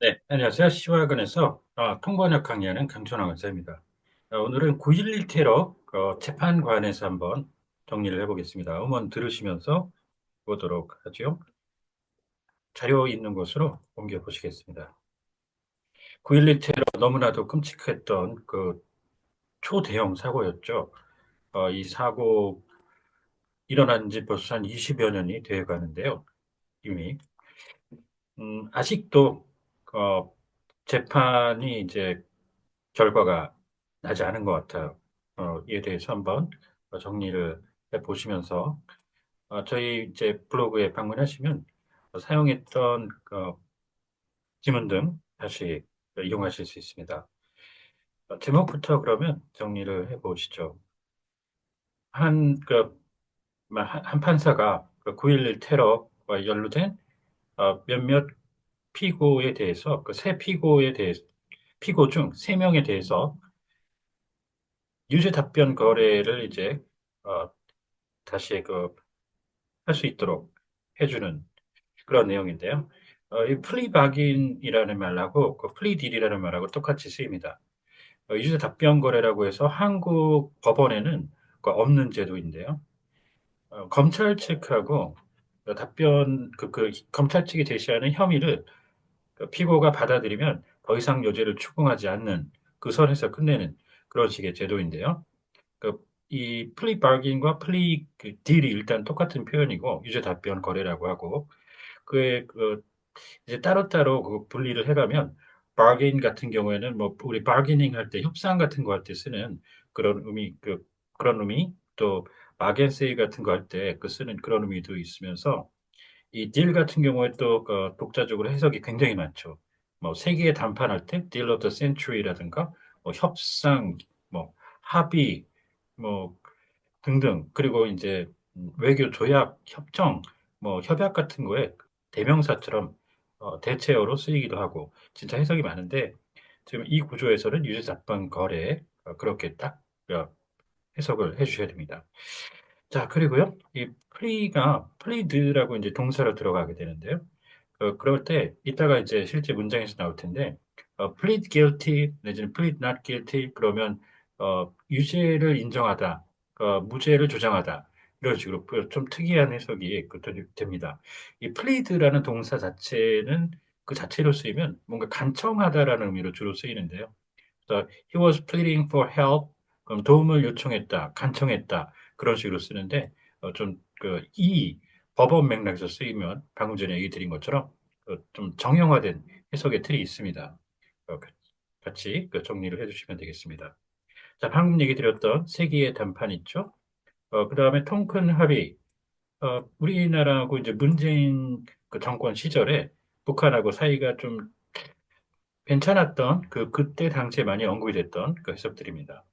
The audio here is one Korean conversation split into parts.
네, 안녕하세요. 시화근에서 통번역 강의하는 강천왕 원사입니다. 오늘은 9.11 테러 재판관에서 한번 정리를 해보겠습니다. 음원 들으시면서 보도록 하죠. 자료 있는 곳으로 옮겨보시겠습니다. 9.11 테러 너무나도 끔찍했던 그 초대형 사고였죠. 이 사고 일어난 지 벌써 한 20여 년이 되어 가는데요. 이미. 아직도 어, 재판이 이제 결과가 나지 않은 것 같아요. 이에 대해서 한번 정리를 해 보시면서 저희 이제 블로그에 방문하시면 사용했던 지문 등 다시 이용하실 수 있습니다. 제목부터 그러면 정리를 해 보시죠. 한, 그, 한 판사가 9.11 테러와 연루된 몇몇 피고에 대해서, 그 세 피고에 대해서, 피고 중 세명에 대해서 유죄 답변 거래를 이제 어, 다시 할 수 있도록 해주는 그런 내용인데요. 이 플리바긴이라는 말하고 그 플리딜이라는 말하고 똑같이 쓰입니다. 유죄 답변 거래라고 해서 한국 법원에는 없는 제도인데요. 검찰 측하고 답변 검찰 측이 제시하는 혐의를 피고가 받아들이면 더 이상 유죄를 추궁하지 않는 그 선에서 끝내는 그런 식의 제도인데요. 그, 이 플리 바긴과 플리 딜이 일단 똑같은 표현이고 유죄 답변 거래라고 하고 그의 이제 따로따로 분리를 해가면 바긴 같은 경우에는 뭐 우리 바기닝 할 때 협상 같은 거 할 때 쓰는 그런 그런 의미 또 바겐세이 같은 거 할 때 쓰는 그런 의미도 있으면서 이 딜 같은 경우에 또 독자적으로 해석이 굉장히 많죠. 뭐 세계 담판할 때 딜 오브 더 센츄리라든가 뭐 협상 뭐 합의 뭐 등등. 그리고 이제 외교 조약, 협정, 뭐 협약 같은 거에 대명사처럼 대체어로 쓰이기도 하고 진짜 해석이 많은데 지금 이 구조에서는 유죄잡방 거래 그렇게 딱 어, 해석을 해주셔야 됩니다. 자, 그리고요. 이 플리드라고 이제 동사로 들어가게 되는데요. 그럴 때 이따가 이제 실제 문장에서 나올 텐데 plead guilty 내지는 plead not guilty 그러면 유죄를 인정하다, 무죄를 주장하다 이런 식으로 좀 특이한 해석이 됩니다. 이 plead라는 동사 자체는 그 자체로 쓰이면 뭔가 간청하다라는 의미로 주로 쓰이는데요. 그래서 he was pleading for help 그럼 도움을 요청했다, 간청했다 그런 식으로 쓰는데 좀 이 법원 맥락에서 쓰이면 방금 전에 얘기 드린 것처럼 좀 정형화된 해석의 틀이 있습니다. 어, 같이 정리를 해주시면 되겠습니다. 자, 방금 얘기 드렸던 세기의 단판 있죠? 그 다음에 통큰 합의. 우리나라하고 이제 문재인 정권 시절에 북한하고 사이가 좀 괜찮았던 그때 당시에 많이 언급이 됐던 해석들입니다.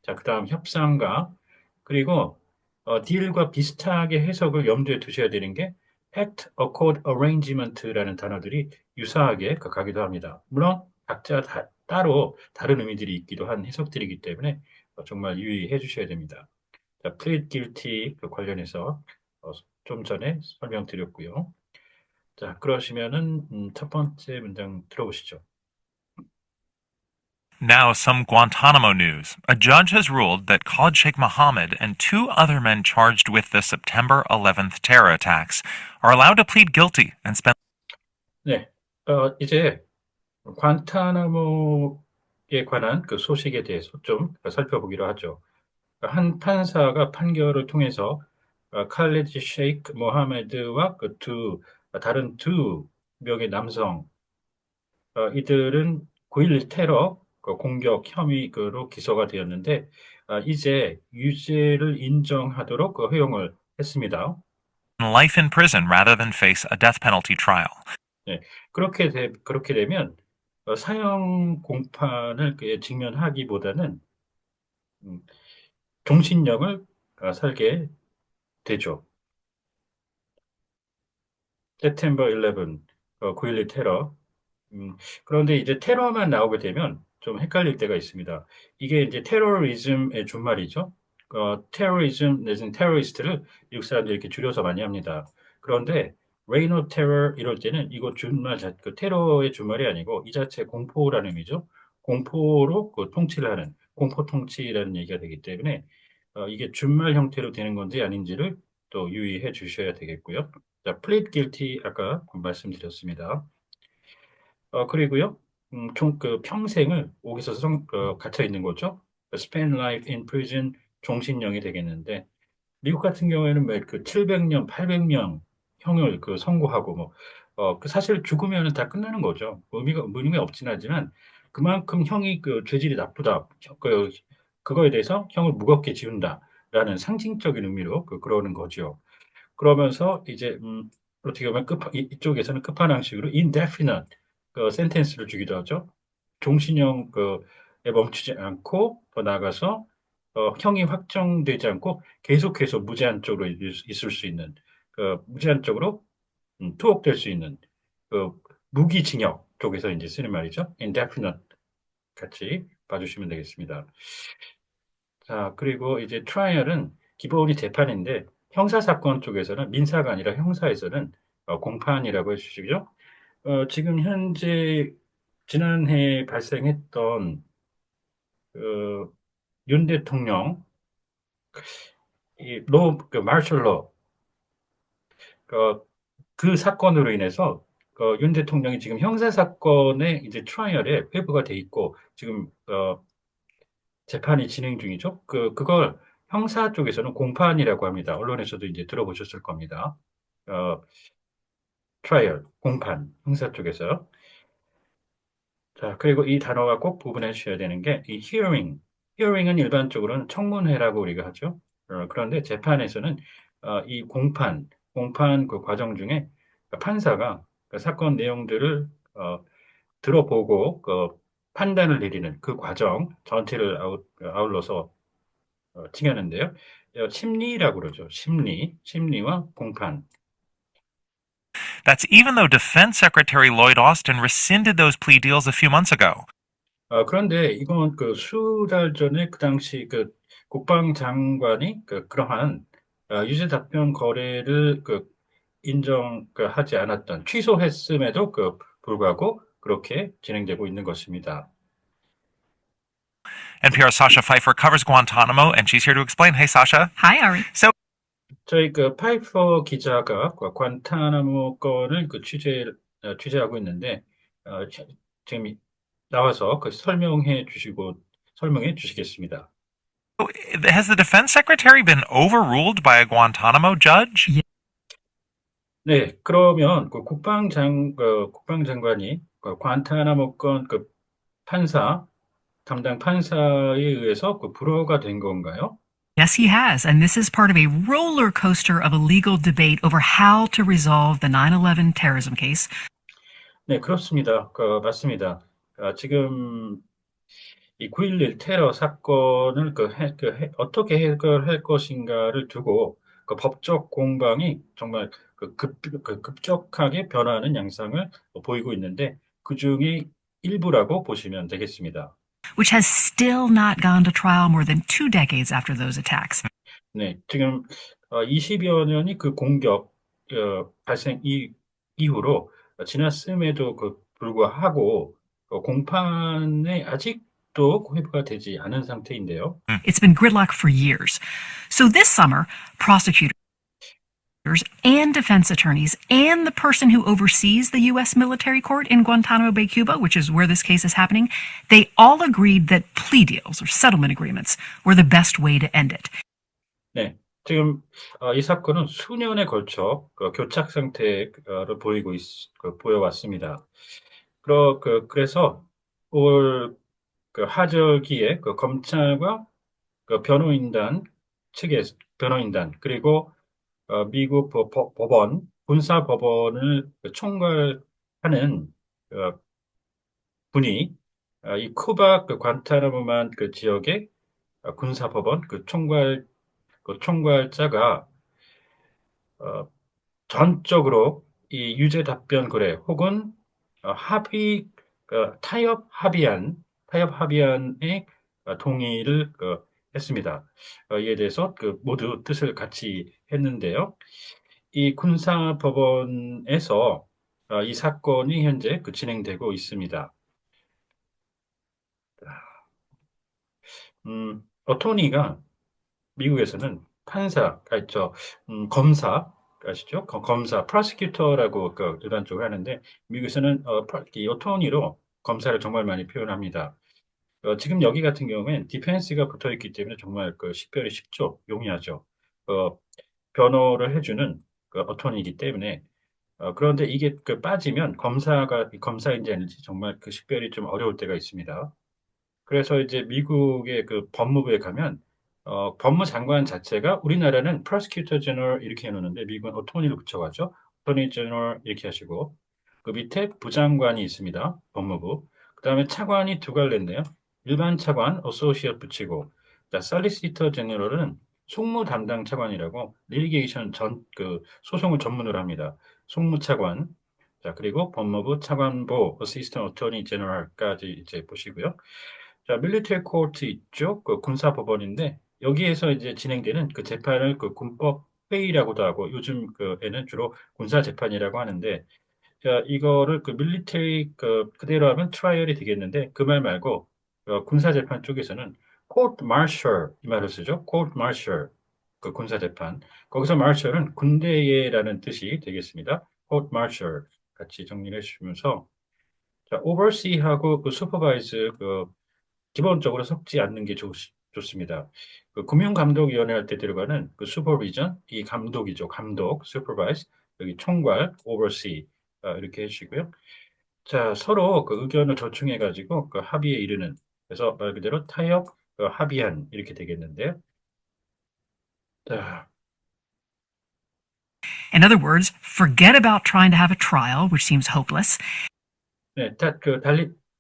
자, 그 다음 협상과 그리고 딜과 비슷하게 해석을 염두에 두셔야 되는 게 Pact, Accord, Arrangement라는 단어들이 유사하게 가기도 합니다. 물론 각자 따로 다른 의미들이 있기도 한 해석들이기 때문에 정말 유의해 주셔야 됩니다. 자, plead guilty 관련해서 좀 전에 설명드렸고요. 자, 그러시면은 첫 번째 문장 들어보시죠. Now, some Guantanamo news. A judge has ruled that Khalid Sheikh Mohammed and two other men charged with the September 11th terror attacks are allowed to plead guilty and spend. 네, 이제 관타나모에 관한 소식에 대해서 좀 살펴보기로 하죠. 한 판사가 판결을 통해서 칼리드 셰이크 모하메드와 다른 두 명의 남성, 이들은 9.11 테러 공격 혐의로 기소가 되었는데, 이제 유죄를 인정하도록 허용을 했습니다. Life in prison rather than face a death penalty trial. 네, 그렇게 되면 사형 공판을 직면하기보다는 음, 종신형을 살게 되죠. September 11, 9.11 테러. 그런데 이제 테러만 나오게 되면 좀 헷갈릴 때가 있습니다. 이게 이제 테러리즘의 준말이죠. 테러리즘 내지는 테러리스트를 미국 사람들이 이렇게 줄여서 많이 합니다. 그런데 reign of terror 이럴 때는 이거 준말 그 테러의 준말이 아니고 이 자체 공포라는 의미죠. 공포로 그 통치를 하는 공포 통치라는 얘기가 되기 때문에 이게 준말 형태로 되는 건지 아닌지를 또 유의해 주셔야 되겠고요. 자, plead guilty 아까 말씀드렸습니다. 그리고요, 그 평생을 옥에서 갇혀 있는 거죠. spend life in prison 종신형이 되겠는데 미국 같은 경우에는 뭐그 700년, 800년 형을 그 선고하고 뭐, 그 사실 죽으면 다 끝나는 거죠. 의미가 없진 하지만 그만큼 형이 그 죄질이 나쁘다. 그거에 대해서 형을 무겁게 지운다라는 상징적인 의미로 그러는 거죠. 그러면서 이제, 어떻게 보면 이쪽에서는 끝판왕식으로 indefinite 그 센텐스를 주기도 하죠. 종신형 에 멈추지 않고 더 나아가서 형이 확정되지 않고 계속해서 무제한적으로 있을 수 있는 무제한적으로 투옥될 수 있는 그 무기징역 쪽에서 이제 쓰는 말이죠. indefinite 같이 봐주시면 되겠습니다. 자, 그리고 이제 트라이얼은 기본이 재판인데 형사사건 쪽에서는 민사가 아니라 형사에서는 공판이라고 해주시죠. 지금 현재 지난해 발생했던 그 윤 대통령 마셜로 그, 그 사건으로 인해서 윤 대통령이 지금 형사 사건의 이제 트라이얼에 회부가 돼 있고 지금 재판이 진행 중이죠. 그걸 형사 쪽에서는 공판이라고 합니다. 언론에서도 이제 들어보셨을 겁니다. 어, 트라이얼, 공판, 형사 쪽에서. 자, 그리고 이 단어가 꼭 구분해 주셔야 되는 게 이 hearing. hearing은 일반적으로는 청문회라고 우리가 하죠. 그런데 재판에서는 이 공판 그 과정 중에 판사가 그 사건 내용들을 들어보고 판단을 내리는 그 과정 전체를 아울러서 칭하는데요. 심리라고 그러죠. 심리와 공판. That's even though Defense Secretary Lloyd Austin rescinded those plea deals a few months ago. 그런데 이건 그 수달 전에 그 당시 그 국방장관이 그러한 유죄 답변 거래를 하지 않았던 취소했음에도 불구하고 그렇게 진행되고 있는 것입니다. NPR's Sasha Pfeiffer covers Guantanamo, and she's here to explain. Hey, Sasha. Hi, Ari. So, 저희 파이퍼 기자가 관타나모 건을 취재하고 있는데 지금 나와서 설명해 주시겠습니다. has the defense secretary been overruled by a Guantanamo judge? 네, 그러면 국방장관이 관타나모 건 담당 판사에 의해서 불허가 된 건가요? Yes, he has. And this is part of a roller coaster of a legal debate over how to resolve the 9/11 terrorism case. 네, 그렇습니다. 맞습니다. 지금 이 9.11 테러 사건을 어떻게 해결할 것인가를 두고 법적 공방이 정말 급격하게 변화하는 양상을 보이고 있는데 그 중에 일부라고 보시면 되겠습니다. Which has still not gone to trial more than 2 decades after those attacks. 네, 지금 20여 년이 그 공격 발생 이후로 지났음에도 불구하고 공판에 아직도 회부가 되지 않은 상태인데요. It's been gridlock for years. So this summer, prosecutors and defense attorneys and the person who oversees the U.S. military court in Guantanamo Bay, Cuba, which is where this case is happening, they all agreed that plea deals or settlement agreements were the best way to end it. 네, 지금 이 사건은 수년에 걸쳐 교착 상태를 보여왔습니다. 그래서 올 하절기에 검찰과 변호인단 그리고 미국 법원 군사법원을 총괄하는 분이 이 쿠바 관타나모만 지역의 군사법원 총괄자가 전적으로 이 유죄 답변 거래 혹은 합의 타협 합의안에 동의를 했습니다. 이에 대해서 모두 뜻을 같이 했는데요. 이 군사법원에서 이 사건이 현재 진행되고 있습니다. 어토니가 미국에서는 판사, 검사, 아시죠? 검사, 프로시큐터라고 일반적으로 하는데, 미국에서는 이 어토니로 검사를 정말 많이 표현합니다. 지금 여기 같은 경우엔 디펜스가 붙어 있기 때문에 정말 식별이 쉽죠. 용이하죠. 어, 변호를 해주는 어토니이기 때문에, 그런데 이게 빠지면 검사인지 아닌지 정말 식별이 좀 어려울 때가 있습니다. 그래서 이제 미국의 법무부에 가면 법무장관 자체가 우리나라는 프로시큐터 제너럴 이렇게 해놓는데 미국은 어토니를 붙여가죠. 어토니 제너럴 이렇게 하시고 그 밑에 부장관이 있습니다. 법무부. 그다음에 차관이 두 갈래인데요. 일반 차관 어소시엇 붙이고 자, 솔리시터 제너럴은 송무 담당 차관이라고 리리게이션 소송을 전문으로 합니다. 송무차관. 자, 그리고 법무부 차관보 어시스턴트 어토니 제너럴까지 이제 보시고요. 자, 밀리터리 코트 있죠? 군사법원인데, 여기에서 이제 진행되는 재판을 군법 회의라고도 하고, 요즘 에는 주로 군사재판이라고 하는데, 자, 이거를 밀리터리 그대로 하면 트라이얼이 되겠는데, 그 말 말고, 군사재판 쪽에서는 코트 마셜, 이 말을 쓰죠? 코트 마셜, 군사재판. 거기서 마셜은 군대에라는 뜻이 되겠습니다. 코트 마셜 같이 정리를 해주시면서, 자, 오버시하고 슈퍼바이즈 기본적으로 섞지 않는 게 좋습니다. 금융감독위원회 할 때 들어가는 슈퍼비전, 이 감독이죠. 감독, 슈퍼바이스, 여기 총괄, 오버시 이렇게 해주시고요. 자, 서로 의견을 조충해가지고 합의에 이르는, 그래서 말 그대로 타협, 합의한 이렇게 되겠는데요. 자, In other words, forget about trying to have a trial, which seems hopeless, 네,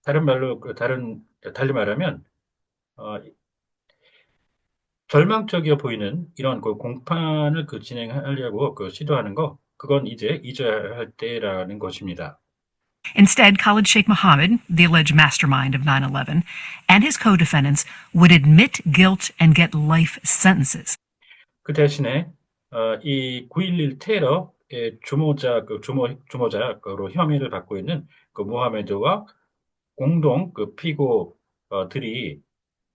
다른 말로 달리 말하면 절망적이어 보이는 이런 공판을 진행하려고 시도하는 거, 그건 이제 잊어야 할 때라는 것입니다. Instead, Khalid Sheikh Mohammed, the alleged mastermind of 9/11, and his co-defendants would admit guilt and get life sentences. 그 대신에 이 9.11 테러의 주모자로 혐의를 받고 있는 모하메드와 공동 피고들이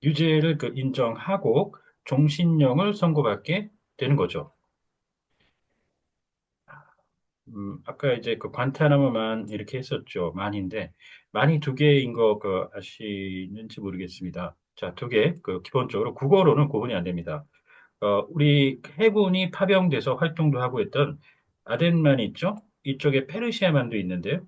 유죄를 인정하고 종신형을 선고받게 되는 거죠. 아까 이제 관타나모만 이렇게 했었죠. 만인데, 만이 두 개인 거 아시는지 모르겠습니다. 자, 두 개, 기본적으로 국어로는 구분이 안 됩니다. 우리 해군이 파병돼서 활동도 하고 있던 아덴만 있죠? 이쪽에 페르시아만도 있는데요.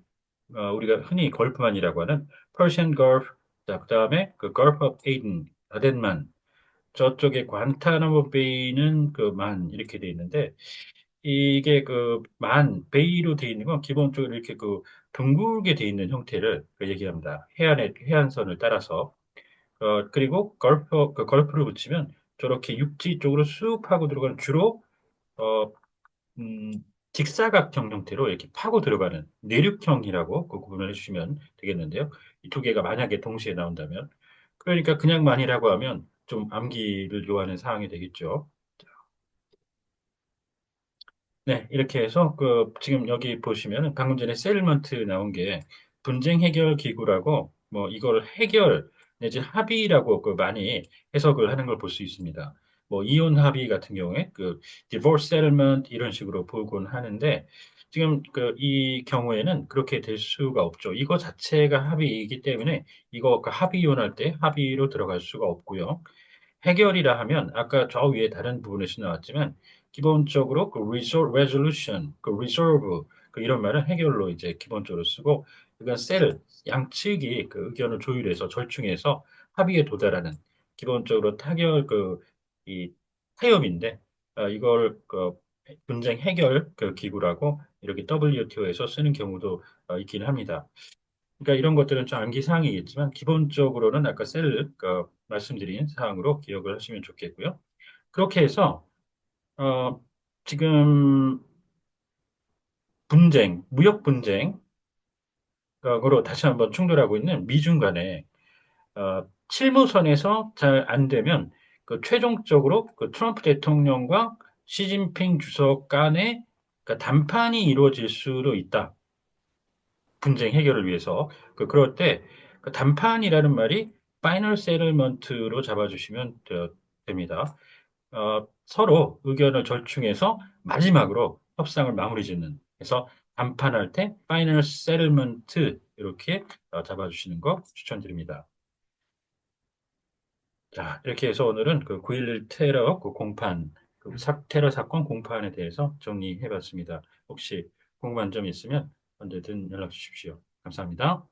우리가 흔히 걸프만이라고 하는 Persian Gulf, 자, 그 다음에 Gulf of Aden, 아덴만. 저쪽에 관타나모 베이는 만 이렇게 돼 있는데, 이게 베이로 돼 있는 건 기본적으로 이렇게 둥글게 돼 있는 형태를 얘기합니다. 해안선을 따라서. 그리고 걸프를 붙이면 저렇게 육지 쪽으로 쑥 파고 들어가는 주로, 어, 음, 직사각형 형태로 이렇게 파고 들어가는 내륙형이라고 구분을 해주시면 되겠는데요. 이 두 개가 만약에 동시에 나온다면. 그러니까 그냥 만이라고 하면 좀 암기를 요하는 사항이 되겠죠. 네, 이렇게 해서 지금 여기 보시면은 방금 전에 세틀먼트 나온 게 분쟁 해결 기구라고 뭐 이걸 해결 내지 합의라고 많이 해석을 하는 걸 볼 수 있습니다. 뭐 이혼 합의 같은 경우에 divorce settlement 이런 식으로 보곤 하는데 지금 이 경우에는 그렇게 될 수가 없죠. 이거 자체가 합의이기 때문에 이거 합의 이혼할 때 합의로 들어갈 수가 없고요. 해결이라 하면 아까 저 위에 다른 부분에서 나왔지만 기본적으로 resolution, resolve 이런 말은 해결로 이제 기본적으로 쓰고 이건 settle 양측이 의견을 조율해서 절충해서 합의에 도달하는 기본적으로 타결 이 타협인데 이걸 분쟁 해결 기구라고 이렇게 WTO에서 쓰는 경우도 있긴 합니다. 그러니까 이런 것들은 좀 암기 사항이겠지만 기본적으로는 아까 말씀드린 사항으로 기억을 하시면 좋겠고요. 그렇게 해서 어, 지금 무역 분쟁으로 다시 한번 충돌하고 있는 미중 간에 실무선에서 잘 안 되면 최종적으로 트럼프 대통령과 시진핑 주석 간의 그러니까 담판이 이루어질 수도 있다. 분쟁 해결을 위해서. 그럴 때, 그 담판이라는 말이 파이널 세틀먼트로 잡아주시면 됩니다. 서로 의견을 절충해서 마지막으로 협상을 마무리 짓는. 그래서 담판할 때 파이널 세틀먼트 이렇게 잡아주시는 거 추천드립니다. 자, 이렇게 해서 오늘은 그 9.11 테러 그 공판, 테러 사건 공판에 대해서 정리해 봤습니다. 혹시 궁금한 점 있으면 언제든 연락 주십시오. 감사합니다.